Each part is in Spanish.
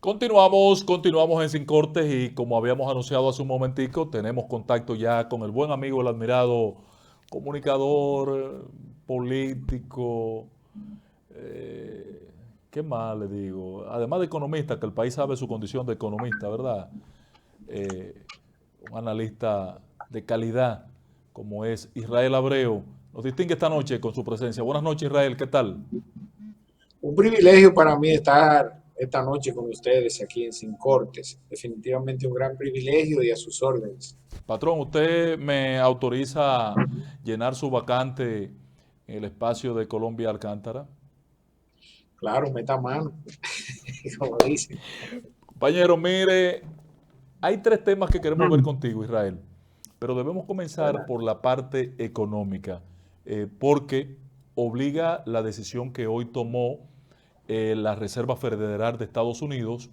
Continuamos en Sin Cortes y como habíamos anunciado hace un momentico, tenemos contacto ya con el buen amigo, el admirado comunicador, político, eh, ¿qué más le digo? Además de economista, que el país sabe su condición de economista, ¿verdad? Eh, un analista de calidad como es Israel Abreu. Nos distingue esta noche con su presencia. Buenas noches, Israel, ¿qué tal? Un privilegio para mí estar esta noche con ustedes aquí en Sin Cortes. Definitivamente un gran privilegio y a sus órdenes. Patrón, ¿usted me autoriza llenar su vacante en el espacio de Colombia Alcántara? Claro, meta mano, como dicen. Compañero, mire, hay tres temas que queremos ver contigo, Israel, pero debemos comenzar Adelante. por la parte económica, porque obliga la decisión que hoy tomó la Reserva Federal de Estados Unidos,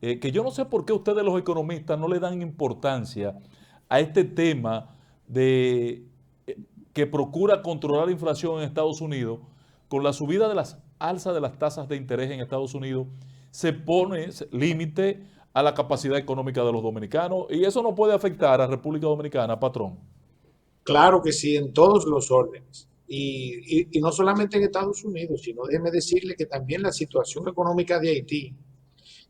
que yo no sé por qué ustedes los economistas no le dan importancia a este tema de que procura controlar la inflación en Estados Unidos. Con la subida de las alzas de las tasas de interés en Estados Unidos, se pone límite a la capacidad económica de los dominicanos y eso no puede afectar a República Dominicana, patrón. Claro que sí, en todos los órdenes. Y no solamente en Estados Unidos, sino déjeme decirle que también la situación económica de Haití,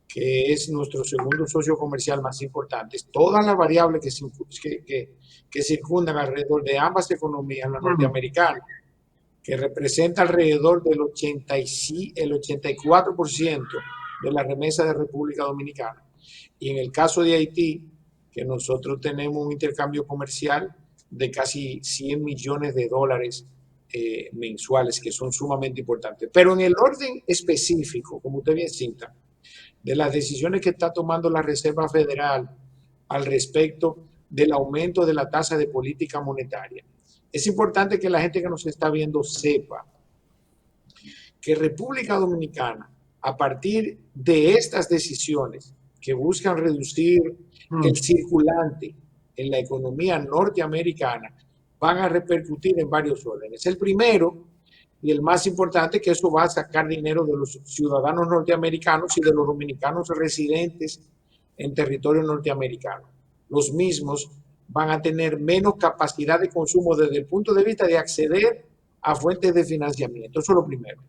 que es nuestro segundo socio comercial más importante, todas las variables que circundan alrededor de ambas economías, la norteamericana, que representa alrededor del 84% de la remesa de República Dominicana. Y en el caso de Haití, que nosotros tenemos un intercambio comercial de casi 100 millones de dólares mensuales, que son sumamente importantes. Pero en el orden específico, como usted bien cita, de las decisiones que está tomando la Reserva Federal al respecto del aumento de la tasa de política monetaria. Es importante que la gente que nos está viendo sepa que República Dominicana, a partir de estas decisiones que buscan reducir el circulante en la economía norteamericana, van a repercutir en varios órdenes. El primero y el más importante, que eso va a sacar dinero de los ciudadanos norteamericanos y de los dominicanos residentes en territorio norteamericano. Los mismos van a tener menos capacidad de consumo desde el punto de vista de acceder a fuentes de financiamiento. Eso es lo primero.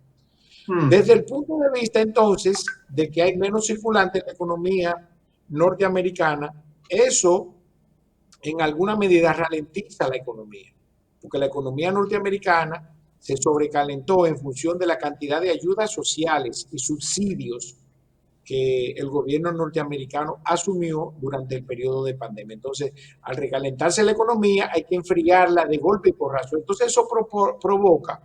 Desde el punto de vista entonces de que hay menos circulante en la economía norteamericana, eso en alguna medida ralentiza la economía, porque la economía norteamericana se sobrecalentó en función de la cantidad de ayudas sociales y subsidios que el gobierno norteamericano asumió durante el periodo de pandemia. Entonces, al recalentarse la economía, hay que enfriarla de golpe y porrazo. Entonces, eso provoca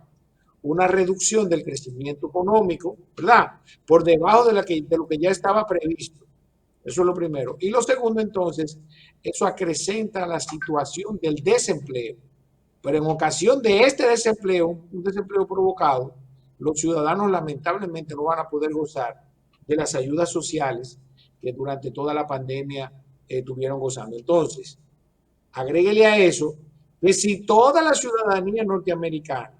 una reducción del crecimiento económico, ¿verdad? Por debajo de lo que ya estaba previsto. Eso es lo primero. Y lo segundo, entonces, eso acrecenta la situación del desempleo. Pero en ocasión de este desempleo, un desempleo provocado, los ciudadanos lamentablemente no van a poder gozar de las ayudas sociales que durante toda la pandemia estuvieron gozando. Entonces, agréguele a eso que si toda la ciudadanía norteamericana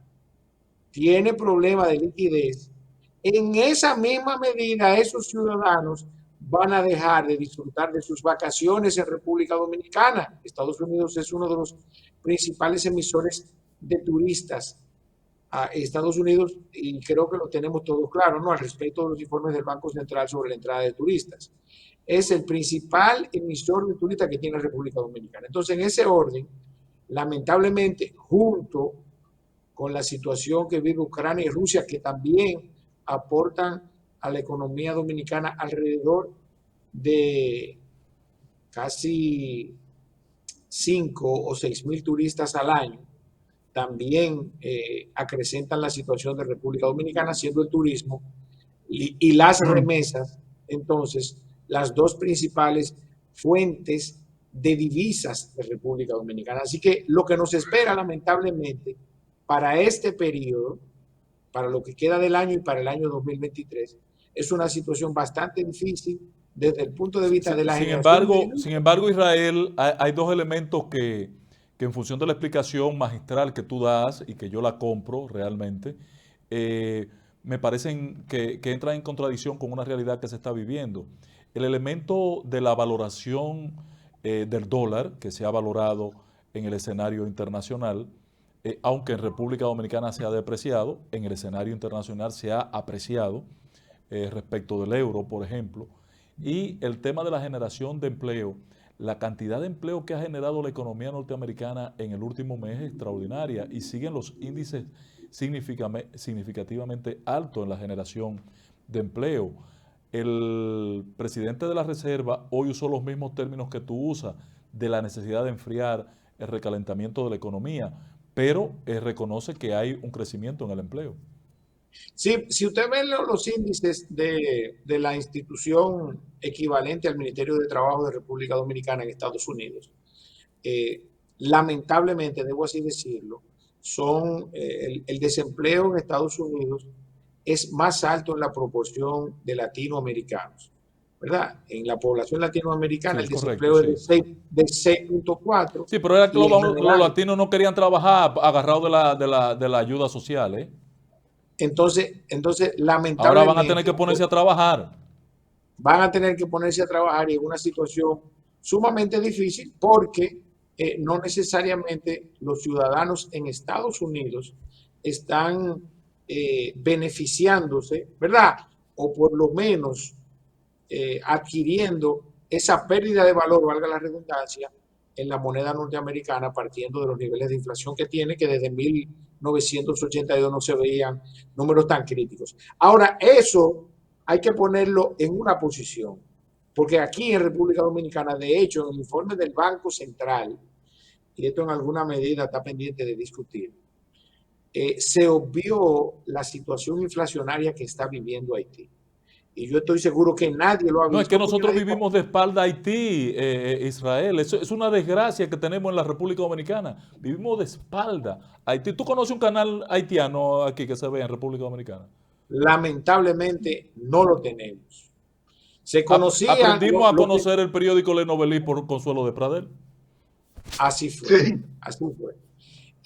tiene problemas de liquidez, en esa misma medida esos ciudadanos van a dejar de disfrutar de sus vacaciones en República Dominicana. Estados Unidos es uno de los principales emisores de turistas a Estados Unidos y creo que lo tenemos todos claro, ¿no? Al respecto de los informes del Banco Central sobre la entrada de turistas. Es el principal emisor de turistas que tiene República Dominicana. Entonces, en ese orden, lamentablemente, junto con la situación que vive Ucrania y Rusia, que también aportan a la economía dominicana alrededor de casi 5 o 6 mil turistas al año, también acrecentan la situación de República Dominicana, siendo el turismo y las remesas, entonces, las dos principales fuentes de divisas de República Dominicana. Así que lo que nos espera, lamentablemente, para este periodo, para lo que queda del año y para el año 2023, es una situación bastante difícil desde el punto de vista de la generación de Sin embargo, Israel, hay dos elementos que en función de la explicación magistral que tú das y que yo la compro realmente, eh, me parecen que entran en contradicción con una realidad que se está viviendo. El elemento de la valoración del dólar, que se ha valorado en el escenario internacional, aunque en República Dominicana se ha depreciado, en el escenario internacional se ha apreciado respecto del euro, por ejemplo. Y el tema de la generación de empleo, la cantidad de empleo que ha generado la economía norteamericana en el último mes es extraordinaria y siguen los índices significativamente altos en la generación de empleo. El presidente de la Reserva hoy usó los mismos términos que tú usas de la necesidad de enfriar el recalentamiento de la economía, pero reconoce que hay un crecimiento en el empleo. Sí, si usted ve los índices de la institución equivalente al Ministerio de Trabajo de República Dominicana en Estados Unidos, eh, lamentablemente, debo así decirlo, el desempleo en Estados Unidos es más alto en la proporción de latinoamericanos, ¿verdad? En la población Sí, latinoamericana el es correcto, desempleo es sí. de 6.4 Sí, pero era que y en los general, latinos no querían trabajar agarrados de la ayuda social, ¿eh? entonces Ahora van a tener lamentablemente que ponerse a trabajar. van a tener que ponerse a trabajar y en una situación sumamente difícil porque no necesariamente los ciudadanos en Estados Unidos están beneficiándose, ¿verdad? O por lo menos adquiriendo esa pérdida de valor, valga la redundancia, en la moneda norteamericana, partiendo de los niveles de inflación que tiene, que desde 1982 no se veían números tan críticos. Ahora, eso hay que ponerlo en una posición, porque aquí en República Dominicana, de hecho, en el informe del Banco Central, y esto en alguna medida está pendiente de discutir, se obvió la situación inflacionaria que está viviendo Haití. Y yo estoy seguro que nadie lo ha No, es que visto porque nosotros nadie... vivimos de espalda a Haití, Israel. Eso es una desgracia que tenemos en la República Dominicana. Vivimos de espalda a Haití. ¿Tú conoces un canal haitiano aquí que se ve en República Dominicana? Lamentablemente no lo tenemos. Se conocían, Aprendimos a conocer el periódico Le Novelí por Consuelo de Pradel. así fue, Sí, así fue.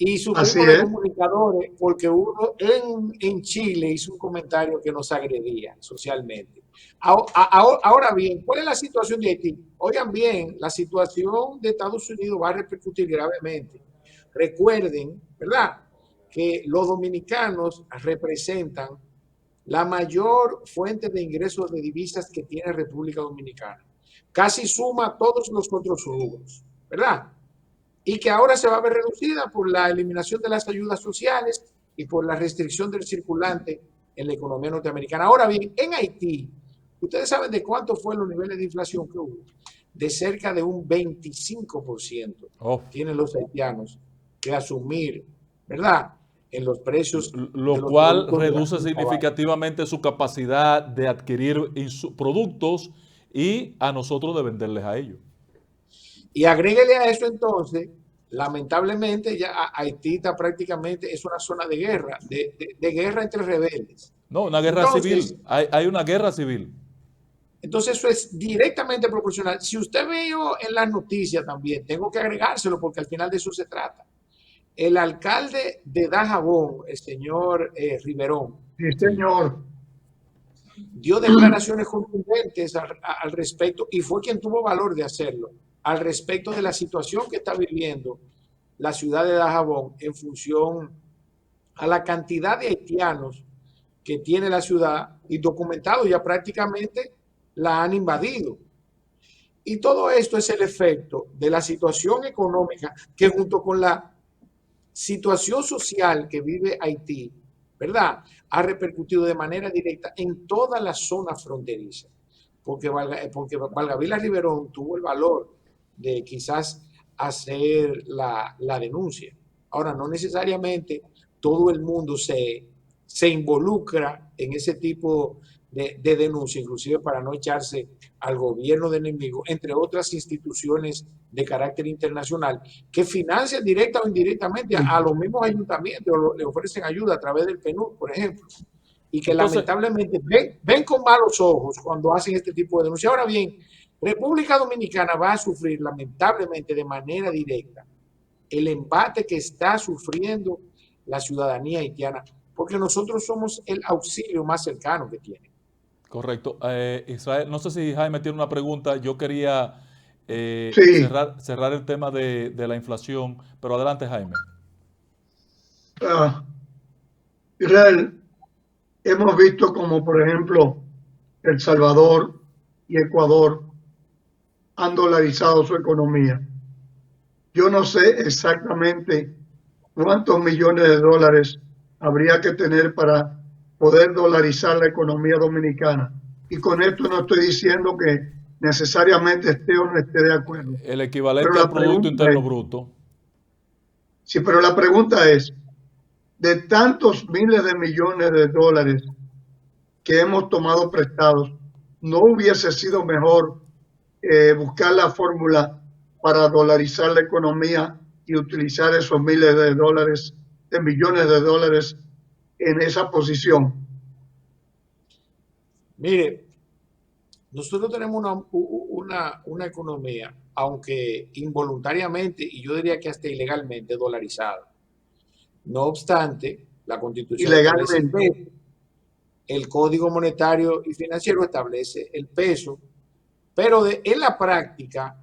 Y así sufrimos de es. comunicadores porque uno en Chile hizo un comentario que nos agredía socialmente. Ahora bien, ¿cuál es la situación de Haití? Oigan bien, la situación de Estados Unidos va a repercutir gravemente. Recuerden, ¿verdad?, que los dominicanos representan la mayor fuente de ingresos de divisas que tiene República Dominicana. Casi suma todos los otros rubros, ¿verdad? Y que ahora se va a ver reducida por la eliminación de las ayudas sociales y por la restricción del circulante en la economía norteamericana. Ahora bien, en Haití, ¿ustedes saben de cuánto fueron los niveles de inflación que hubo? De cerca de un 25% Oh, tienen los haitianos que asumir, ¿verdad?, en los precios de lo los cual productos de la reduce canasta básica. significativamente su capacidad de adquirir productos y a nosotros de venderles a ellos. Y agréguele a eso entonces, lamentablemente ya Haití está prácticamente, es una zona de guerra, de guerra entre rebeldes. No, una guerra Entonces, civil. Hay una guerra civil. entonces eso es directamente proporcional. Si usted vio en las noticias también, tengo que agregárselo porque al final de eso se trata. El alcalde de Dajabón, el señor Riverón, Sí, Sí. señor. dio declaraciones contundentes al respecto y fue quien tuvo valor de hacerlo al respecto de la situación que está viviendo la ciudad de Dajabón en función a la cantidad de haitianos que tiene la ciudad y documentado ya prácticamente la han invadido. Y todo esto es el efecto de la situación económica que junto con la situación social que vive Haití, ¿verdad?, ha repercutido de manera directa en toda la zona fronteriza. Porque Valgavila Riverón tuvo el valor de quizás hacer la denuncia. Ahora, no necesariamente todo el mundo se involucra en ese tipo de denuncia, inclusive para no echarse al gobierno de enemigo, entre otras instituciones de carácter internacional que financian directa o indirectamente a los mismos ayuntamientos, le ofrecen ayuda a través del PNUD, por ejemplo, y que Entonces, lamentablemente ven con malos ojos cuando hacen este tipo de denuncias. Ahora bien, República Dominicana va a sufrir lamentablemente de manera directa el embate que está sufriendo la ciudadanía haitiana porque nosotros somos el auxilio más cercano que tiene. Correcto. Israel, no sé si Jaime tiene una pregunta. Yo quería Sí, cerrar el tema de la inflación, pero adelante, Jaime. Israel, hemos visto como, por ejemplo, El Salvador y Ecuador han dolarizado su economía. Yo no sé exactamente cuántos millones de dólares habría que tener para poder dolarizar la economía dominicana. Y con esto no estoy diciendo que necesariamente esté o no esté de acuerdo. El Pero equivalente al la Producto pregunta Interno es, Bruto. sí, pero la pregunta es, de tantos miles de millones de dólares que hemos tomado prestados, ¿no hubiese sido mejor buscar la fórmula para dolarizar la economía y utilizar esos miles de dólares, de millones de dólares en esa posición? Mire, nosotros tenemos una economía, aunque involuntariamente, y yo diría que hasta ilegalmente, dolarizada. No obstante, la Constitución establece el Ilegalmente. peso, el Código Monetario y Financiero establece el peso, pero en la práctica,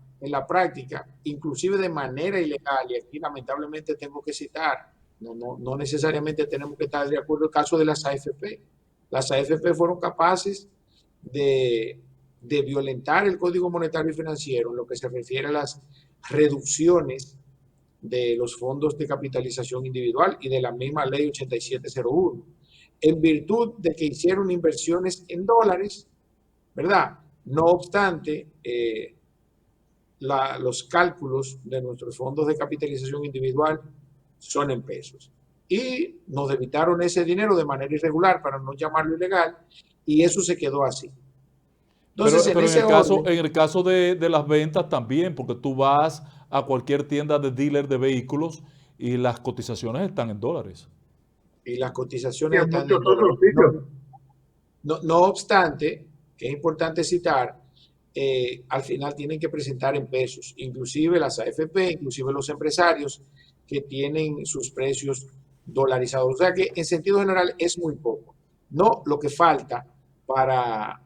inclusive de manera ilegal, y aquí lamentablemente tengo que citar, no necesariamente tenemos que estar de acuerdo en el caso de las AFP. Las AFP fueron capaces de, de violentar el Código Monetario y Financiero en lo que se refiere a las reducciones de los fondos de capitalización individual y de la misma ley 8701, en virtud de que hicieron inversiones en dólares, ¿verdad? No obstante, los cálculos de nuestros fondos de capitalización individual son en pesos. Y nos debitaron ese dinero de manera irregular, para no llamarlo ilegal, y eso se quedó así. Entonces, en Pero ese orden, en el caso de las ventas también, porque tú vas a cualquier tienda de dealer de vehículos y las cotizaciones están en dólares. y las Y cotizaciones en están muchos en dólares. otros sitios. No obstante, que es importante citar, al final tienen que presentar en pesos, inclusive las AFP, inclusive los empresarios que tienen sus precios dolarizados. O sea que en sentido general es muy poco. No lo que falta para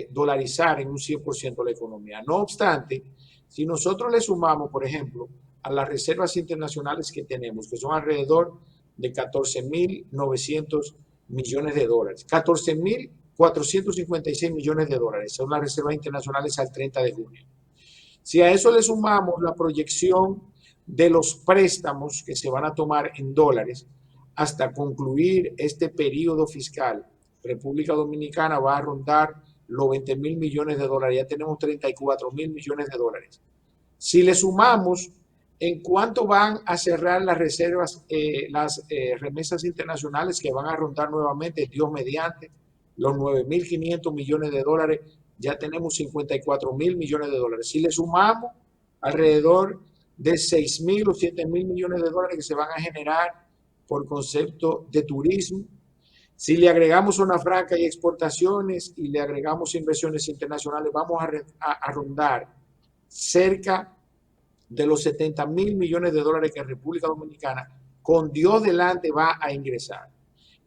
dolarizar en un 100% la economía. No obstante, si nosotros le sumamos, por ejemplo, a las reservas internacionales que tenemos, que son alrededor de 14.900 millones de dólares, 14.456 millones de dólares, son las reservas internacionales al 30 de junio. Si a eso le sumamos la proyección de los préstamos que se van a tomar en dólares hasta concluir este periodo fiscal, República Dominicana va a rondar los 20.000 millones de dólares, ya tenemos 34.000 millones de dólares. Si le sumamos en cuánto van a cerrar las reservas, las remesas internacionales que van a rondar nuevamente, Dios mediante, los 9.500 millones de dólares, ya tenemos 54.000 millones de dólares. Si le sumamos alrededor de 6.000 o 7.000 millones de dólares que se van a generar por concepto de turismo, si le agregamos zona franca y exportaciones y le agregamos inversiones internacionales, vamos a rondar cerca de los 70.000 millones de dólares que República Dominicana, con Dios delante, va a ingresar.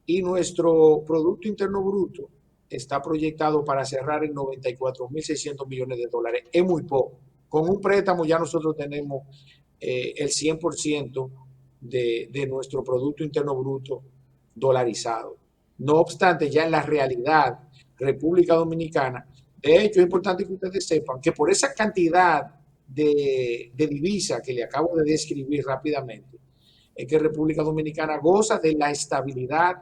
Y nuestro Producto Interno Bruto está proyectado para cerrar en 94.600 millones de dólares. Es muy poco. Con un préstamo ya nosotros tenemos el 100% de nuestro Producto Interno Bruto dolarizado. No obstante, ya en la realidad, República Dominicana, de hecho, es importante que ustedes sepan que por esa cantidad de divisa que le acabo de describir rápidamente, es que República Dominicana goza de la estabilidad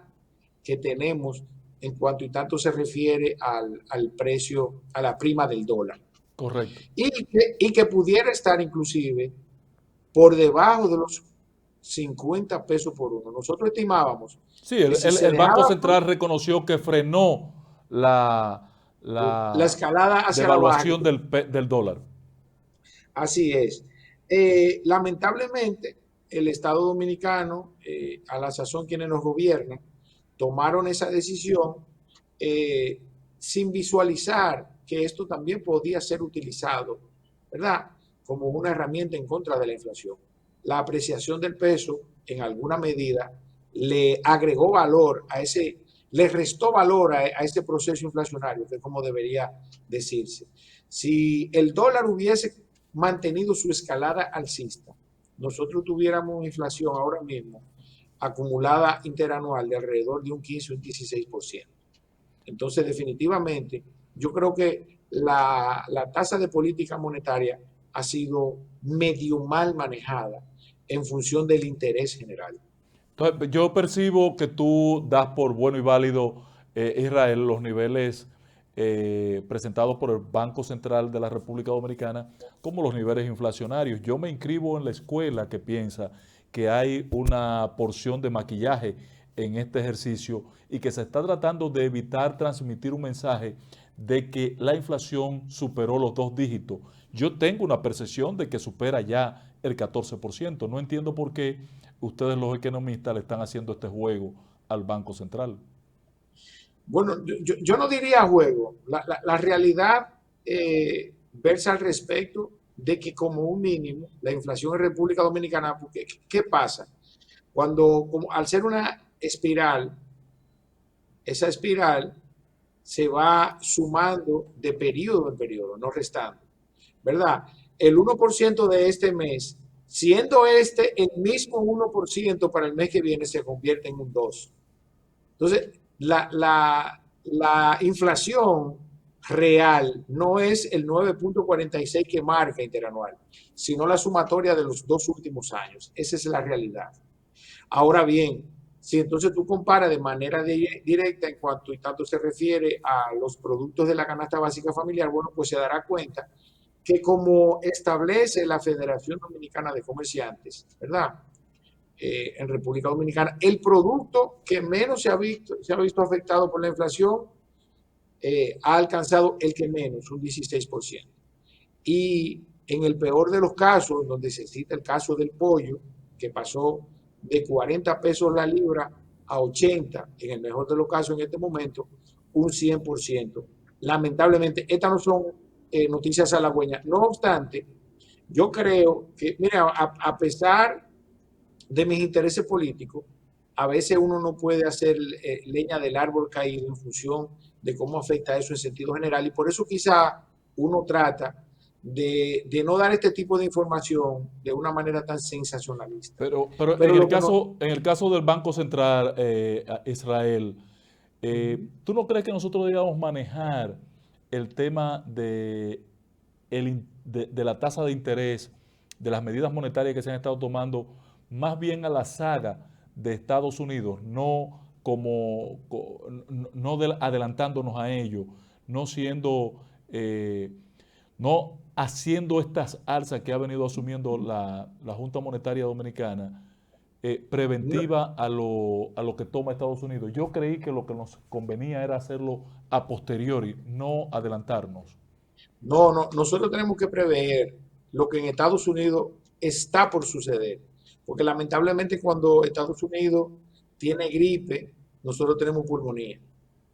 que tenemos en cuanto y tanto se refiere al precio, a la prima del dólar. Correcto. Y que pudiera estar inclusive por debajo de los 50 pesos por uno. Nosotros estimábamos Sí, que si se el Banco dejaba Central reconoció que frenó la la escalada hacia la baja, devaluación del dólar. así es. Lamentablemente, el Estado Dominicano, a la sazón quienes nos gobiernan, tomaron esa decisión sin visualizar que esto también podía ser utilizado, ¿verdad? Como una herramienta en contra de la inflación. La apreciación del peso, en alguna medida, le agregó valor a ese, le restó valor a ese proceso inflacionario, que es como debería decirse. Si el dólar hubiese mantenido su escalada alcista, nosotros tuviéramos inflación ahora mismo acumulada interanual de alrededor de un 15 o un 16%. Entonces, definitivamente, yo creo que la tasa de política monetaria ha sido medio mal manejada en función del interés general. Entonces, yo percibo que tú das por bueno y válido, Israel, los niveles presentados por el Banco Central de la República Dominicana como los niveles inflacionarios. Yo me inscribo en la escuela que piensa que hay una porción de maquillaje en este ejercicio y que se está tratando de evitar transmitir un mensaje de que la inflación superó los 2 dígitos. Yo tengo una percepción de que supera ya el 14%. No entiendo por qué ustedes los economistas le están haciendo este juego al Banco Central. Bueno, yo no diría juego. La realidad versa al respecto de que como un mínimo, la inflación en República Dominicana, porque ¿qué pasa? Cuando, como, al ser una espiral, esa espiral se va sumando de periodo en periodo, no restando, ¿verdad? El 1% de este mes, siendo este el mismo 1% para el mes que viene, se convierte en un 2%. Entonces, la inflación real no es el 9,46 que marca interanual, sino la sumatoria de los 2 últimos años. Esa es la realidad. Ahora bien, si entonces tú comparas de manera directa en cuanto y tanto se refiere a los productos de la canasta básica familiar, bueno, pues se dará cuenta que como establece la Federación Dominicana de Comerciantes, ¿verdad? En República Dominicana, el producto que menos se ha visto afectado por la inflación ha alcanzado el que menos, un 16%. Y en el peor de los casos, donde se cita el caso del pollo, que pasó de 40 pesos la libra a 80, en el mejor de los casos en este momento, un 100%. Lamentablemente, estas no son noticias halagüeñas. No obstante, yo creo que, mira, a pesar de mis intereses políticos, a veces uno no puede hacer leña del árbol caído en función de cómo afecta eso en sentido general y por eso quizá uno trata de no dar este tipo de información de una manera tan sensacionalista. Pero Pero lo que no, en el caso del Banco Central, Israel, ¿tú no crees que nosotros debamos manejar el tema de la tasa de interés, de las medidas monetarias que se han estado tomando, más bien a la saga de Estados Unidos, no adelantándonos a ello, no siendo, no haciendo estas alzas que ha venido asumiendo la Junta Monetaria Dominicana, preventiva a lo que toma Estados Unidos? Yo creí que lo que nos convenía era hacerlo a posteriori, no adelantarnos. no, nosotros tenemos que prever lo que en Estados Unidos está por suceder, porque lamentablemente cuando Estados Unidos tiene gripe, nosotros tenemos pulmonía.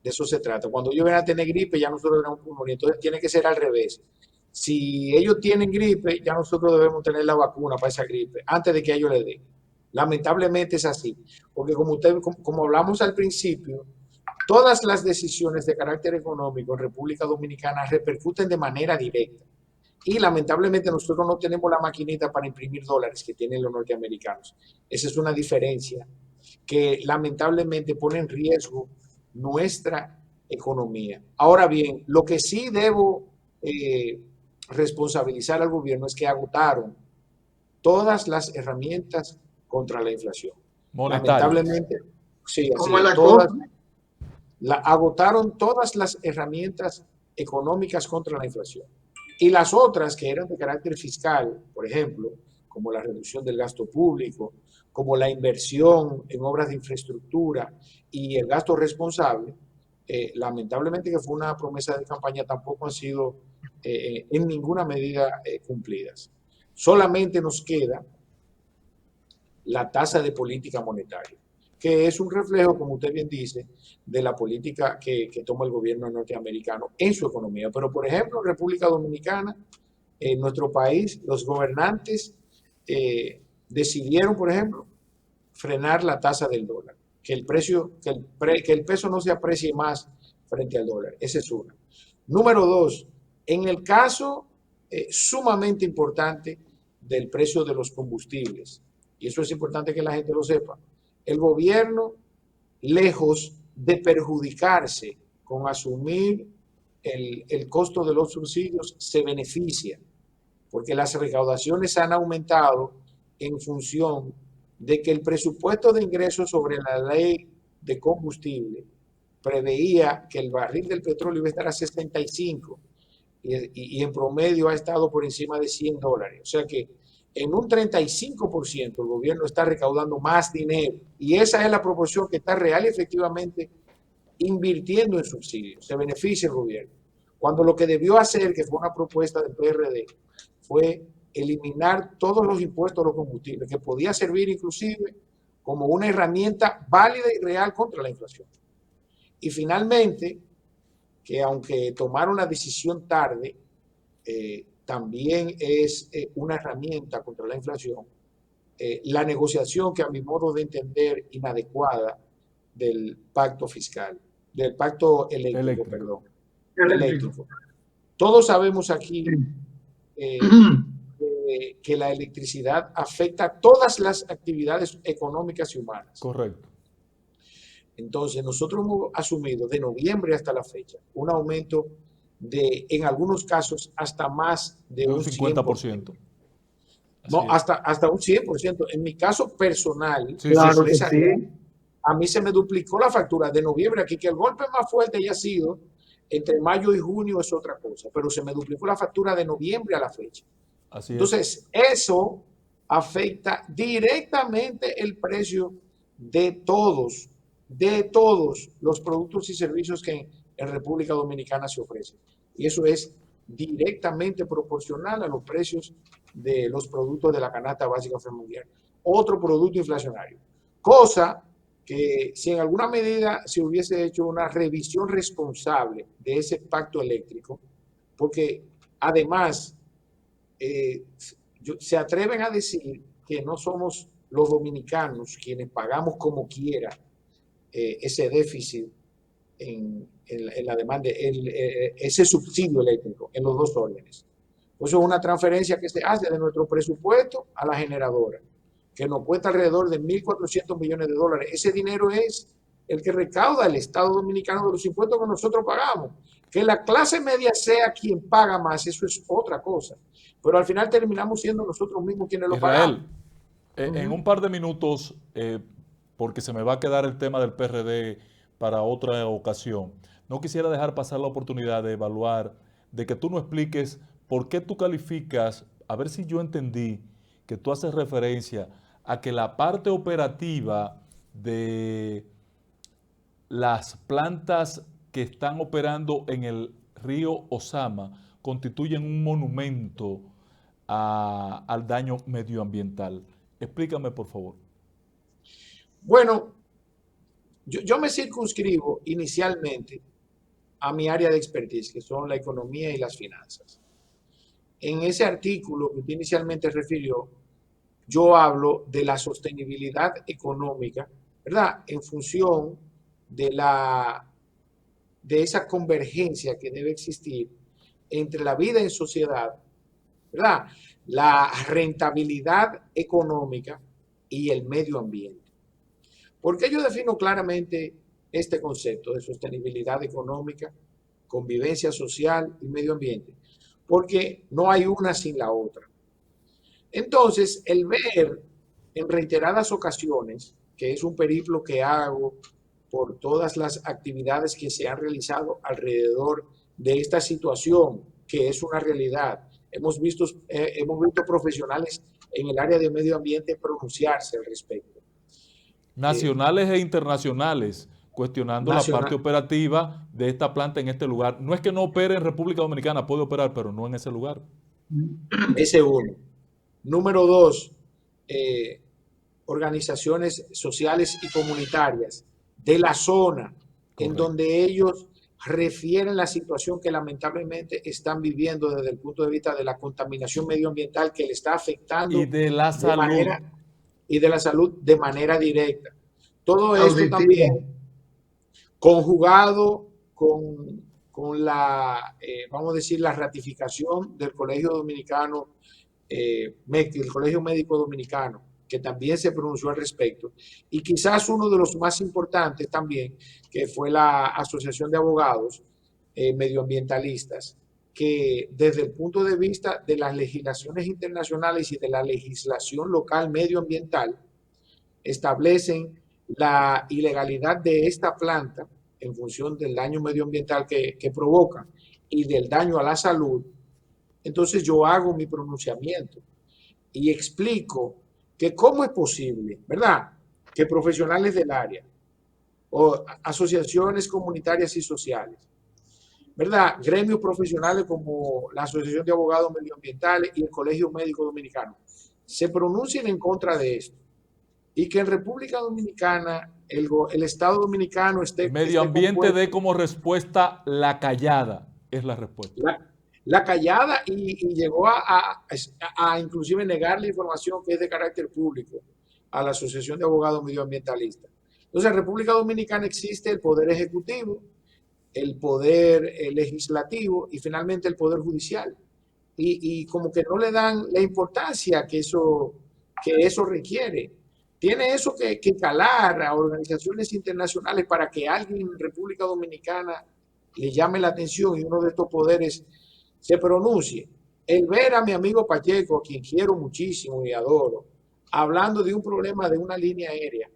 De eso se trata. Cuando ellos van a tener gripe, ya nosotros tenemos pulmonía. Entonces tiene que ser al revés. Si ellos tienen gripe, ya nosotros debemos tener la vacuna para esa gripe antes de que ellos le den. Lamentablemente es así. Porque como hablamos al principio, todas las decisiones de carácter económico en República Dominicana repercuten de manera directa. Y lamentablemente nosotros no tenemos la maquinita para imprimir dólares que tienen los norteamericanos. Esa es una diferencia que lamentablemente pone en riesgo nuestra economía. Ahora bien, lo que sí debo responsabilizar al gobierno es que agotaron todas las herramientas contra la inflación. Monetarias. Lamentablemente, sí, así ¿Cómo es es, la cosa? agotaron todas las herramientas económicas contra la inflación. Y las otras que eran de carácter fiscal, por ejemplo, como la reducción del gasto público, como la inversión en obras de infraestructura y el gasto responsable, lamentablemente que fue una promesa de campaña, tampoco han sido en ninguna medida cumplidas. Solamente nos queda la tasa de política monetaria, que es un reflejo, como usted bien dice, de la política que toma el gobierno norteamericano en su economía. Pero, por ejemplo, en República Dominicana, en nuestro país, los gobernantes decidieron, por ejemplo, frenar la tasa del dólar, que el peso no se aprecie más frente al dólar. Esa es una. Número dos, en el caso sumamente importante del precio de los combustibles, y eso es importante que la gente lo sepa, el gobierno, lejos de perjudicarse con asumir el costo de los subsidios, se beneficia, porque las recaudaciones han aumentado en función de que el presupuesto de ingresos sobre la ley de combustible preveía que el barril del petróleo iba a estar a 65 y en promedio ha estado por encima de $100. O sea que en un 35% el gobierno está recaudando más dinero y esa es la proporción que está real y efectivamente invirtiendo en subsidios. Se beneficia el gobierno. Cuando lo que debió hacer, que fue una propuesta del PRD, fue eliminar todos los impuestos a los combustibles, que podía servir inclusive como una herramienta válida y real contra la inflación. Y finalmente, que aunque tomaron la decisión tarde, también es una herramienta contra la inflación, la negociación que a mi modo de entender inadecuada del pacto fiscal, del pacto eléctrico. Perdón. Eléctrico. Todos sabemos aquí que la electricidad afecta todas las actividades económicas y humanas. Correcto. Entonces, nosotros hemos asumido de noviembre hasta la fecha un aumento de, en algunos casos, hasta más de un 50%. No, hasta un 100%. En mi caso personal, sí, claro que sí. A mí se me duplicó la factura de noviembre aquí, que el golpe más fuerte haya sido entre mayo y junio es otra cosa, pero se me duplicó la factura de noviembre a la fecha. Así Entonces, eso afecta directamente el precio de todos los productos y servicios que en República Dominicana se ofrecen. Y eso es directamente proporcional a los precios de los productos de la canasta básica familiar. Otro producto inflacionario. Cosa que si en alguna medida se hubiese hecho una revisión responsable de ese pacto eléctrico, porque además se atreven a decir que no somos los dominicanos quienes pagamos como quiera ese déficit en la demanda, ese subsidio eléctrico en los dos órdenes. Pues es una transferencia que se hace de nuestro presupuesto a la generadora, que nos cuesta alrededor de $1.400 millones. Ese dinero es el que recauda el Estado Dominicano de los impuestos que nosotros pagamos. Que la clase media sea quien paga más, eso es otra cosa. Pero al final terminamos siendo nosotros mismos quienes lo pagamos. En un par de minutos, porque se me va a quedar el tema del PRD para otra ocasión, no quisiera dejar pasar la oportunidad de evaluar, de que tú nos expliques por qué tú calificas, a ver si yo entendí, que tú haces referencia a que la parte operativa de las plantas que están operando en el río Ozama constituyen un monumento al daño medioambiental. Explícame, por favor. Bueno, yo me circunscribo inicialmente a mi área de expertise, que son la economía y las finanzas. En ese artículo que usted inicialmente refirió, yo hablo de la sostenibilidad económica, ¿verdad? En función de esa convergencia que debe existir entre la vida en sociedad, ¿verdad? La rentabilidad económica y el medio ambiente. ¿Por qué yo defino claramente este concepto de sostenibilidad económica, convivencia social y medio ambiente? Porque no hay una sin la otra. Entonces, el ver en reiteradas ocasiones, que es un periplo que hago por todas las actividades que se han realizado alrededor de esta situación, que es una realidad. Hemos visto profesionales en el área de medio ambiente pronunciarse al respecto. Nacionales e internacionales, cuestionando la parte operativa de esta planta en este lugar. No es que no opere en República Dominicana, puede operar, pero no en ese lugar. Ese uno. Número dos, organizaciones sociales y comunitarias de la zona. Correcto. En donde ellos refieren la situación que lamentablemente están viviendo desde el punto de vista de la contaminación medioambiental que le está afectando y de la salud. y de la salud de manera directa. Todo esto Auditiva. también conjugado con la, vamos a decir, la ratificación del Colegio Dominicano, el Colegio Médico Dominicano, que también se pronunció al respecto, y quizás uno de los más importantes también, que fue la Asociación de Abogados Medioambientalistas, que desde el punto de vista de las legislaciones internacionales y de la legislación local medioambiental, establecen la ilegalidad de esta planta en función del daño medioambiental que provoca y del daño a la salud. Entonces yo hago mi pronunciamiento y explico que cómo es posible, ¿verdad?, que profesionales del área o asociaciones comunitarias y sociales, ¿verdad?, gremios profesionales como la Asociación de Abogados Medioambientales y el Colegio Médico Dominicano, se pronuncien en contra de esto y que en República Dominicana el Estado Dominicano esté Medio ambiente dé como respuesta la callada, es la respuesta. La callada y llegó a inclusive negar la información que es de carácter público a la Asociación de Abogados Medioambientalistas. Entonces, en República Dominicana existe el poder ejecutivo, el poder legislativo y finalmente el poder judicial. Y como que no le dan la importancia que eso requiere. Tiene eso que calar a organizaciones internacionales para que alguien en República Dominicana le llame la atención y uno de estos poderes se pronuncie. El ver a mi amigo Pacheco, a quien quiero muchísimo y adoro, hablando de un problema de una línea aérea,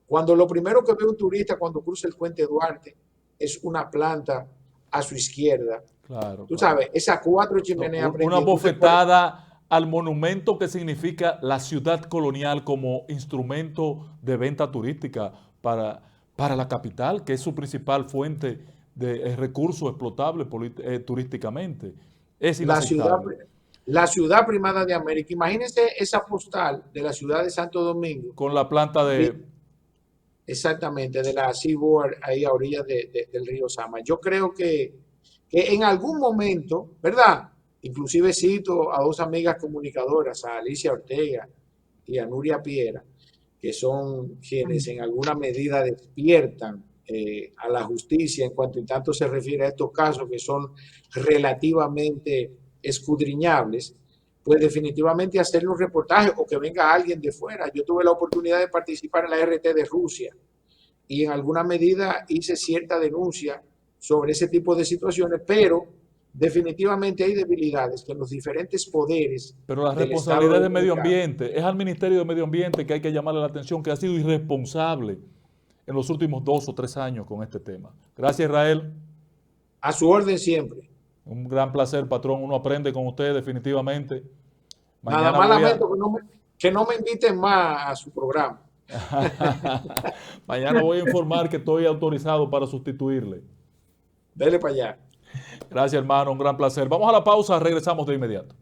cuando lo primero que ve un turista cuando cruza el puente Duarte es una planta a su izquierda. Claro, Tú sabes, esas 4 chimeneas. Una bofetada al monumento que significa la ciudad colonial como instrumento de venta turística para la capital, que es su principal fuente de recursos explotables turísticamente. Es inaceptable. La ciudad primada de América. Imagínense esa postal de la ciudad de Santo Domingo. Con la planta de... Exactamente, de la Seaboard, ahí a orillas del río Sama. Yo creo que en algún momento, ¿verdad? Inclusive cito a 2 amigas comunicadoras, a Alicia Ortega y a Nuria Piera, que son quienes en alguna medida despiertan a la justicia en cuanto y tanto se refiere a estos casos que son relativamente escudriñables, pues definitivamente hacerle un reportaje o que venga alguien de fuera. Yo tuve la oportunidad de participar en la RT de Rusia y en alguna medida hice cierta denuncia sobre ese tipo de situaciones, pero definitivamente hay debilidades que los diferentes poderes. Pero la responsabilidad del medio ambiente, es al Ministerio de Medio Ambiente que hay que llamarle la atención, que ha sido irresponsable en los últimos 2 o 3 años con este tema. Gracias, Israel. A su orden siempre. Un gran placer, patrón. Uno aprende con usted definitivamente. Nada más lamento que no me inviten más a su programa. Mañana voy a informar que estoy autorizado para sustituirle. Dele para allá. Gracias, hermano. Un gran placer. Vamos a la pausa. Regresamos de inmediato.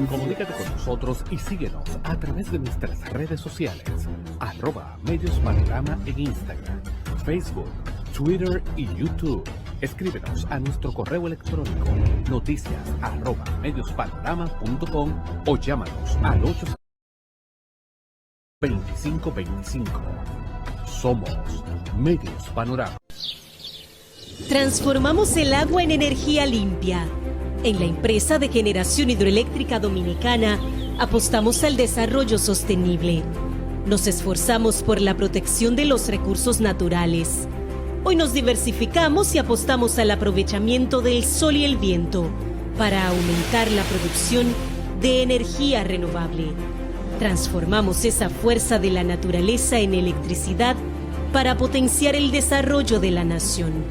Comunícate con nosotros y síguenos a través de nuestras redes sociales. @mediospanorama en Instagram, Facebook, Twitter y YouTube. Escríbenos a nuestro correo electrónico noticias@mediospanorama.com o llámanos al 825-25. Somos Medios Panorama. Transformamos el agua en energía limpia. En la empresa de generación hidroeléctrica dominicana apostamos al desarrollo sostenible. Nos esforzamos por la protección de los recursos naturales. Hoy nos diversificamos y apostamos al aprovechamiento del sol y el viento para aumentar la producción de energía renovable. Transformamos esa fuerza de la naturaleza en electricidad para potenciar el desarrollo de la nación.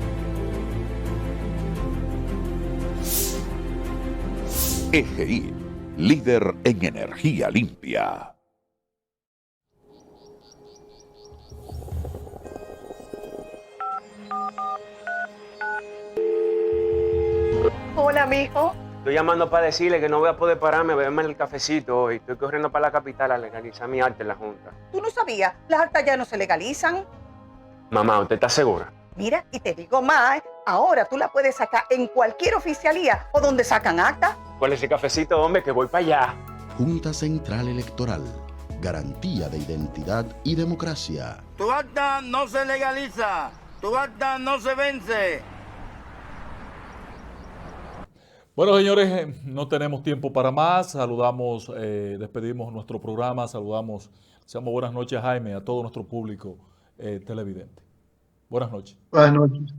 EGI, líder en energía limpia. Hola, mijo. Estoy llamando para decirle que no voy a poder pararme a beberme el cafecito hoy. Estoy corriendo para la capital a legalizar mi arte en la Junta. ¿Tú no sabías? Las actas ya no se legalizan. Mamá, ¿usted está segura? Mira, y te digo más, ahora tú la puedes sacar en cualquier oficialía o donde sacan acta. ¿Cuál es ese cafecito, hombre? Que voy para allá. Junta Central Electoral. Garantía de identidad y democracia. Tu acta no se legaliza. Tu acta no se vence. Bueno, señores, no tenemos tiempo para más. Saludamos, despedimos nuestro programa. Saludamos, deseamos buenas noches, Jaime, a todo nuestro público televidente. Buenas noches. Buenas noches.